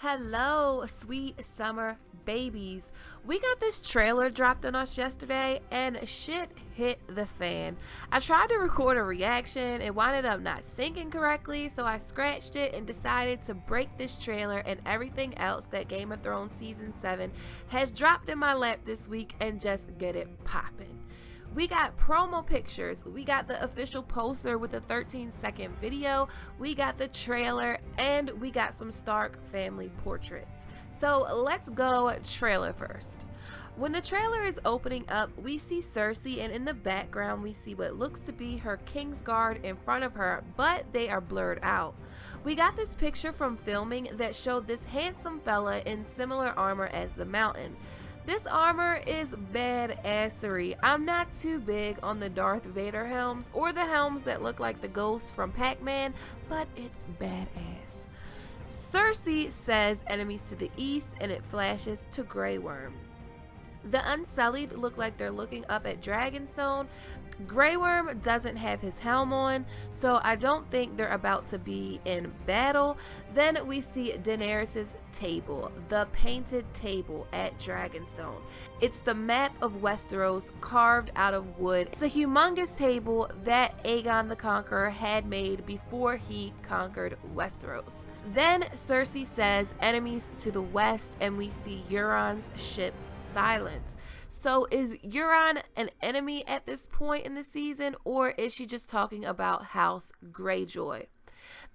Hello, sweet summer babies. We got this trailer dropped on us yesterday and shit hit the fan. I tried to record a reaction. It wound up not syncing correctly, so I scratched it and decided to break this trailer and everything else that Game of Thrones Season 7 has dropped in my lap this week and just get it poppin'. We got promo pictures, we got the official poster with a 13-second video, we got the trailer, and we got some Stark family portraits. So let's go trailer first. When the trailer is opening up, we see Cersei, and in the background we see what looks to be her Kingsguard in front of her, but they are blurred out. We got this picture from filming that showed this handsome fella in similar armor as the Mountain. This armor is badassery. I'm not too big on the Darth Vader helms or the helms that look like the ghosts from Pac-Man, but it's badass. Cersei says enemies to the east, and it flashes to Grey Worm. The Unsullied look like they're looking up at Dragonstone. Grey Worm doesn't have his helm on, so I don't think they're about to be in battle. Then we see Daenerys' table, the painted table at Dragonstone. It's the map of Westeros carved out of wood. It's a humongous table that Aegon the Conqueror had made before he conquered Westeros. Then Cersei says enemies to the west, and we see Euron's ship Silence. So is Euron an enemy at this point in the season, or is she just talking about House Greyjoy?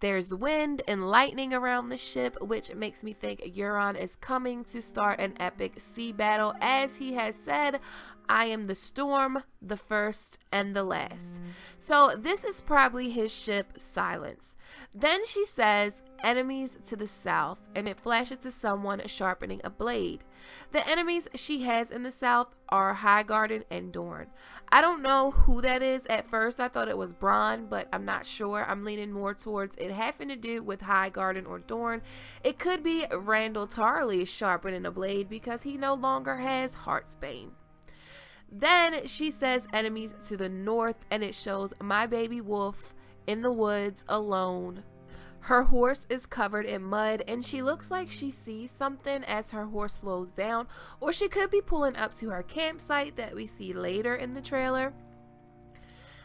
There's wind and lightning around the ship, which makes me think Euron is coming to start an epic sea battle. As he has said, I am the storm, the first and the last. So this is probably his ship Silence. Then she says enemies to the south, and it flashes to someone sharpening a blade. The enemies she has in the south are Highgarden and Dorne. I don't know who that is. At first I thought it was Bronn, but I'm not sure. I'm leaning more towards it having to do with Highgarden or Dorne. It could be Randall Tarley sharpening a blade because he no longer has Heartsbane. Then she says enemies to the north, and it shows my baby wolf in the woods alone. Her horse is covered in mud, and she looks like she sees something as her horse slows down, or she could be pulling up to her campsite that we see later in the trailer.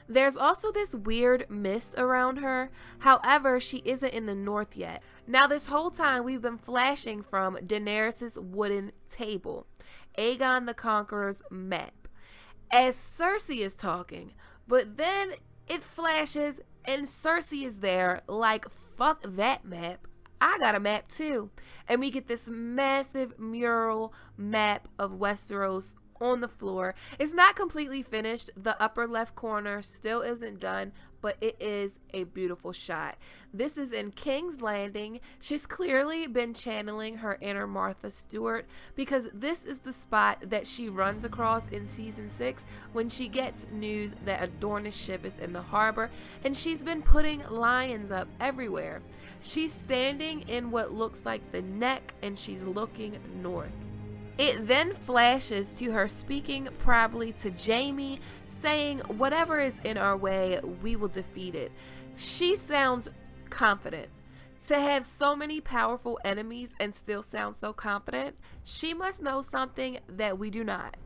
There's also this weird mist around her. However, she isn't in the north yet. Now this whole time we've been flashing from Daenerys' wooden table, Aegon the Conqueror's map, as Cersei is talking, but then it flashes and Cersei is there like, fuck that map, I got a map too. And we get this massive mural map of Westeros on the floor. It's not completely finished. The upper left corner still isn't done, but it is a beautiful shot. This is in King's Landing. She's clearly been channeling her inner Martha Stewart, because this is the spot that she runs across in season 6 when she gets news that a Dornish ship is in the harbor, and she's been putting lions up everywhere. She's standing in what looks like the neck, and she's looking north. It then flashes to her speaking probably to Jaime, saying whatever is in our way, we will defeat it. She sounds confident. To have so many powerful enemies and still sound so confident, she must know something that we do not.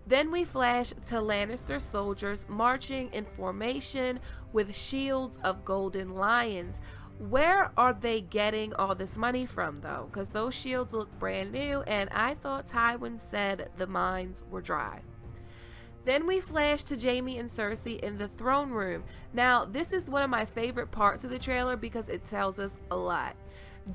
Then we flash to Lannister soldiers marching in formation with shields of golden lions. Where are they getting all this money from though? Because those shields look brand new, and I thought Tywin said the mines were dry. Then we flash to Jaime and Cersei in the throne room. Now this is one of my favorite parts of the trailer because it tells us a lot.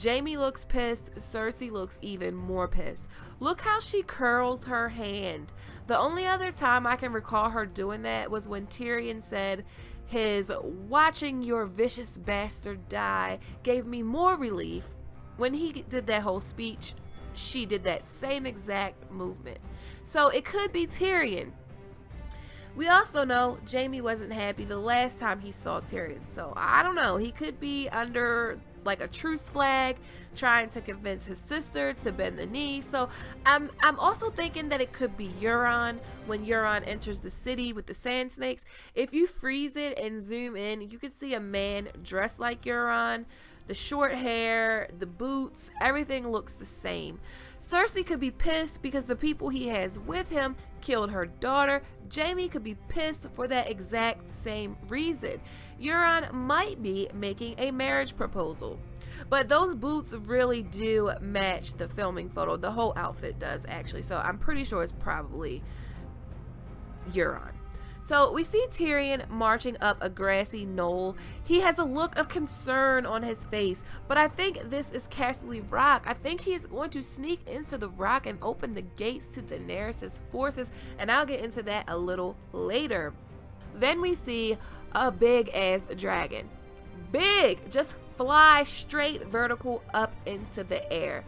Jaime looks pissed, Cersei looks even more pissed. Look how she curls her hand. The only other time I can recall her doing that was when Tyrion said his "watching your vicious bastard die gave me more relief." When he did that whole speech, she did that same exact movement. So it could be Tyrion. We also know Jaime wasn't happy the last time he saw Tyrion, so I don't know. He could be under like a truce flag, trying to convince his sister to bend the knee. So I'm also thinking that it could be Euron when Euron enters the city with the sand snakes. If you freeze it and zoom in, you can see a man dressed like Euron The short hair, the boots, everything looks the same. Cersei could be pissed because the people he has with him killed her daughter. Jaime could be pissed for that exact same reason. Euron might be making a marriage proposal. But those boots really do match the filming photo. The whole outfit does, actually. So I'm pretty sure it's probably Euron. So we see Tyrion marching up a grassy knoll. He has a look of concern on his face, but I think this is Casterly Rock. I think he is going to sneak into the rock and open the gates to Daenerys' forces, and I'll get into that a little later. Then we see a big ass dragon. Big! Just fly straight vertical up into the air.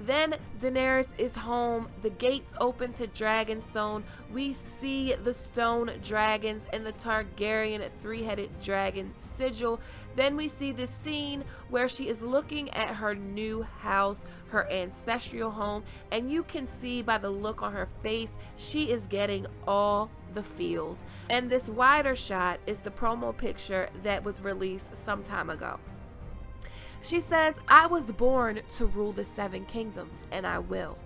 Then Daenerys is home. The gates open to Dragonstone. We see the stone dragons and the Targaryen three-headed dragon sigil. Then we see the scene where she is looking at her new house, her ancestral home, and you can see by the look on her face, she is getting all the feels. And this wider shot is the promo picture that was released some time ago. She says, "I was born to rule the seven kingdoms, and I will."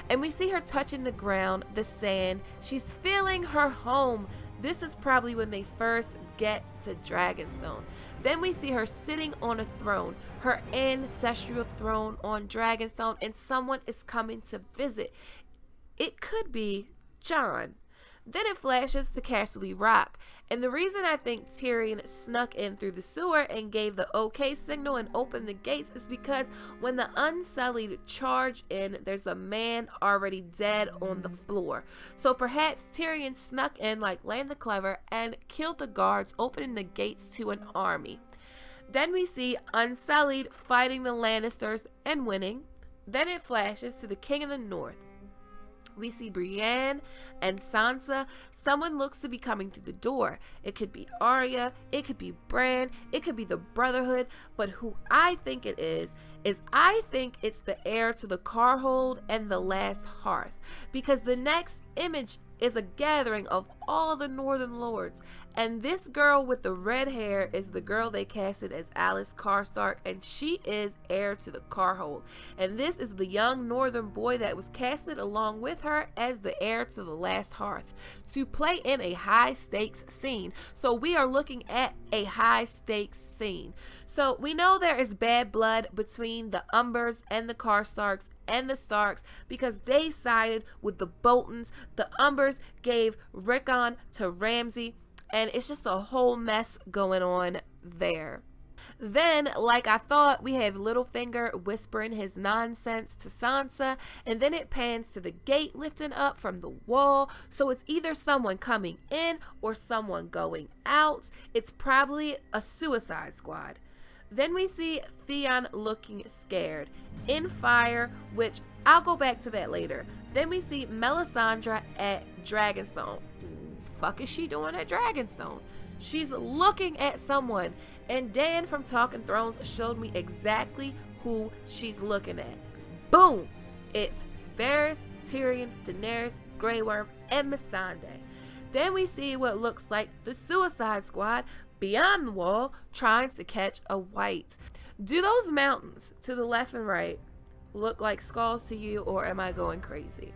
And we see her touching the ground, the sand. She's feeling her home. This is probably when they first get to Dragonstone. Then we see her sitting on a throne, her ancestral throne on Dragonstone, and someone is coming to visit. It could be Jon. Then it flashes to Casterly Rock. And the reason I think Tyrion snuck in through the sewer and gave the OK signal and opened the gates is because when the Unsullied charge in, there's a man already dead on the floor. So perhaps Tyrion snuck in like Land the Clever and killed the guards, opening the gates to an army. Then we see Unsullied fighting the Lannisters and winning. Then it flashes to the King of the North. We see Brienne and Sansa. Someone looks to be coming through the door. It could be Arya, it could be Bran, it could be the Brotherhood, but who I think it is I think it's the heir to the Carhold and the Last Hearth, because the next image is a gathering of all the Northern Lords, and this girl with the red hair is the girl they casted as Alice Karstark, and she is heir to the Carhold, and this is the young Northern boy that was casted along with her as the heir to the Last Hearth to play in a high stakes scene. So we are looking at a high stakes scene. So we know there is bad blood between the Umbers and the Karstarks and the Starks because they sided with the Boltons. The Umbers gave Rickon to Ramsay, and it's just a whole mess going on there. Then, like I thought, we have Littlefinger whispering his nonsense to Sansa, and then it pans to the gate lifting up from the wall. So it's either someone coming in or someone going out. It's probably a Suicide Squad. Then we see Theon looking scared in fire, which I'll go back to that later. Then we see Melisandre at Dragonstone. Fuck is she doing at Dragonstone? She's looking at someone, and Dan from Talking Thrones showed me exactly who she's looking at. Boom! It's Varys, Tyrion, Daenerys, Grey Worm, and Missandei. Then we see what looks like the Suicide Squad beyond the wall trying to catch a white. Do those mountains to the left and right look like skulls to you, or am I going crazy?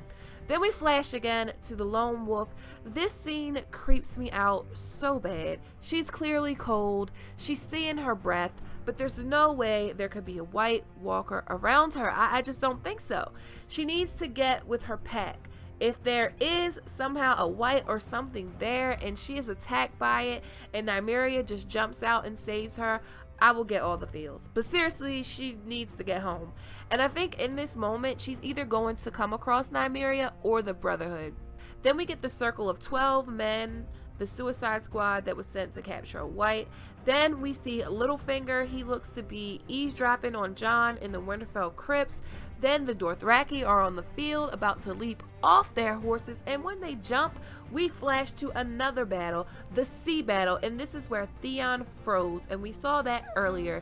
Then we flash again to the Lone Wolf. This scene creeps me out so bad. She's clearly cold. She's seeing her breath, but there's no way there could be a White Walker around her. I just don't think so. She needs to get with her pack. If there is somehow a white or something there and she is attacked by it and Nymeria just jumps out and saves her, I will get all the feels. But seriously, she needs to get home. And I think in this moment, she's either going to come across Nymeria or the Brotherhood. Then we get the circle of 12 men, the Suicide Squad that was sent to capture a white. Then we see Littlefinger. He looks to be eavesdropping on Jon in the Winterfell crypts. Then the Dothraki are on the field about to leap off their horses, and when they jump, we flash to another battle, the sea battle, and this is where Theon froze, and we saw that earlier.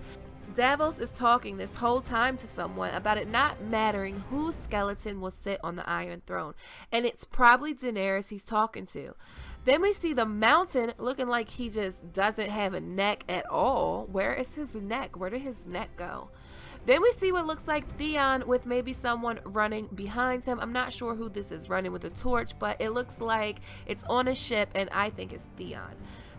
Davos is talking this whole time to someone about it not mattering whose skeleton will sit on the Iron Throne, and it's probably Daenerys he's talking to. Then we see the mountain looking like he just doesn't have a neck at all. Where is his neck? Where did his neck go? Then we see what looks like Theon with maybe someone running behind him. I'm not sure who this is running with a torch, but it looks like it's on a ship, and I think it's Theon.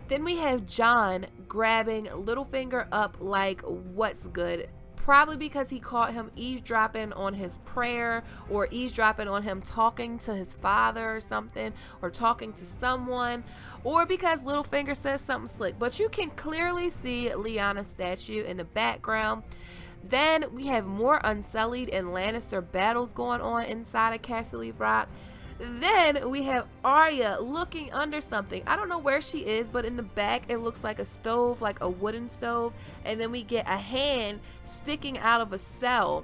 Then we have Jon grabbing Littlefinger up like, what's good? Probably because he caught him eavesdropping on his prayer, or eavesdropping on him talking to his father or something, or talking to someone, or because Littlefinger says something slick. But you can clearly see Lyanna's statue in the background. Then we have more Unsullied and Lannister battles going on inside of Casterly Rock. Then we have Arya looking under something. I don't know where she is, but in the back it looks like a stove, like a wooden stove. And then we get a hand sticking out of a cell.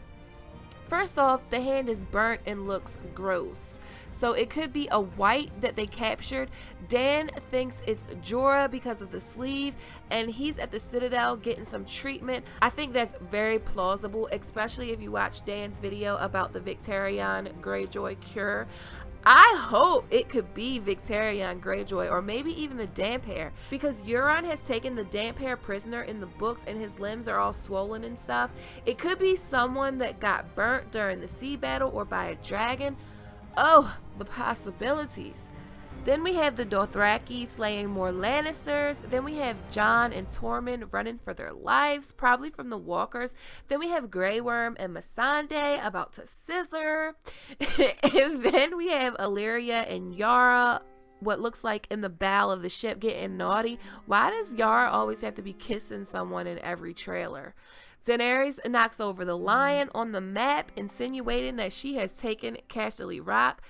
First off, the hand is burnt and looks gross. So it could be a white that they captured. Dan thinks it's Jorah because of the sleeve, and he's at the Citadel getting some treatment. I think that's very plausible, especially if you watch Dan's video about the Victarion Greyjoy cure. I hope it could be Victarion Greyjoy, or maybe even the Damphair, because Euron has taken the Damphair prisoner in the books and his limbs are all swollen and stuff. It could be someone that got burnt during the sea battle or by a dragon. Oh, the possibilities. Then we have the Dothraki slaying more Lannisters. Then we have Jon and Tormund running for their lives, probably from the Walkers. Then we have Grey Worm and Missandei about to scissor. And then we have Illyria and Yara, what looks like in the bow of the ship, getting naughty. Why does Yara always have to be kissing someone in every trailer? Daenerys knocks over the lion on the map, insinuating that she has taken Casterly Rock.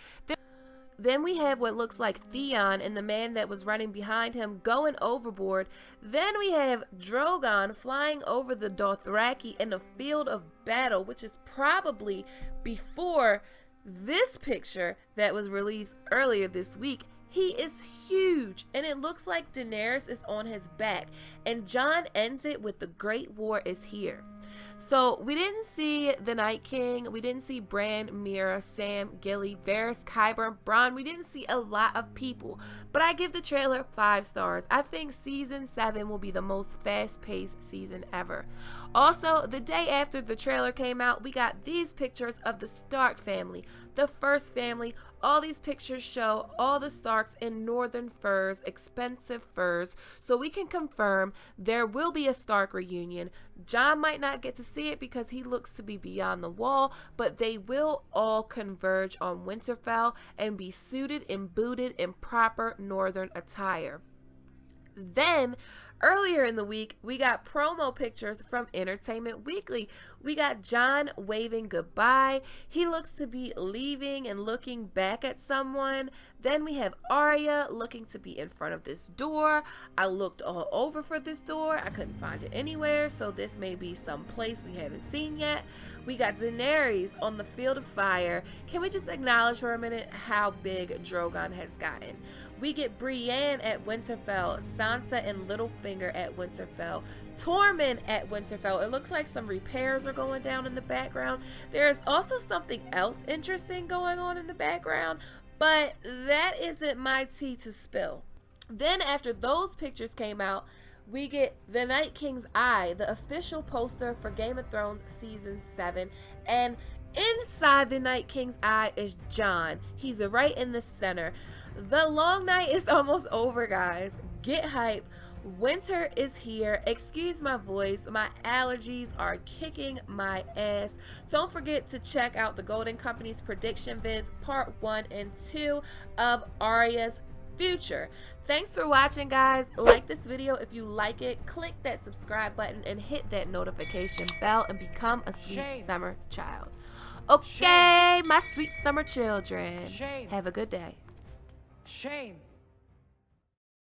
Then we have what looks like Theon and the man that was running behind him going overboard. Then we have Drogon flying over the Dothraki in a field of battle, which is probably before this picture that was released earlier this week. He is huge, and it looks like Daenerys is on his back, and Jon ends it with the Great War is here. So we didn't see the Night King, we didn't see Bran, Mira, Sam, Gilly, Varys, Qyburn, Bronn. We didn't see a lot of people, but I give the trailer 5 stars. I think season 7 will be the most fast-paced season ever. Also, the day after the trailer came out, we got these pictures of the Stark family, the first family. All these pictures show all the Starks in northern furs, expensive furs, so we can confirm there will be a Stark reunion. Jon might not get to see it because he looks to be beyond the wall, but they will all converge on Winterfell and be suited and booted in proper northern attire. Then, earlier in the week, we got promo pictures from Entertainment Weekly. We got Jon waving goodbye. He looks to be leaving and looking back at someone. Then we have Arya looking to be in front of this door. I looked all over for this door. I couldn't find it anywhere, so this may be some place we haven't seen yet. We got Daenerys on the field of fire. Can we just acknowledge for a minute how big Drogon has gotten? We get Brienne at Winterfell, Sansa and Littlefinger at Winterfell, Tormund at Winterfell. It looks like some repairs are going down in the background. There is also something else interesting going on in the background, but that isn't my tea to spill. Then after those pictures came out, we get The Night King's Eye, the official poster for Game of Thrones Season 7, and inside The Night King's Eye is Jon. He's right in the center. The long night is almost over, guys. Get hype. Winter is here. Excuse my voice. My allergies are kicking my ass. Don't forget to check out the Golden Company's prediction vids part 1 and 2 of Arya's future. Thanks for watching, guys. Like this video if you like it. Click that subscribe button and hit that notification bell and become a sweet summer child. Okay, my sweet summer children. Have a good day. Shame.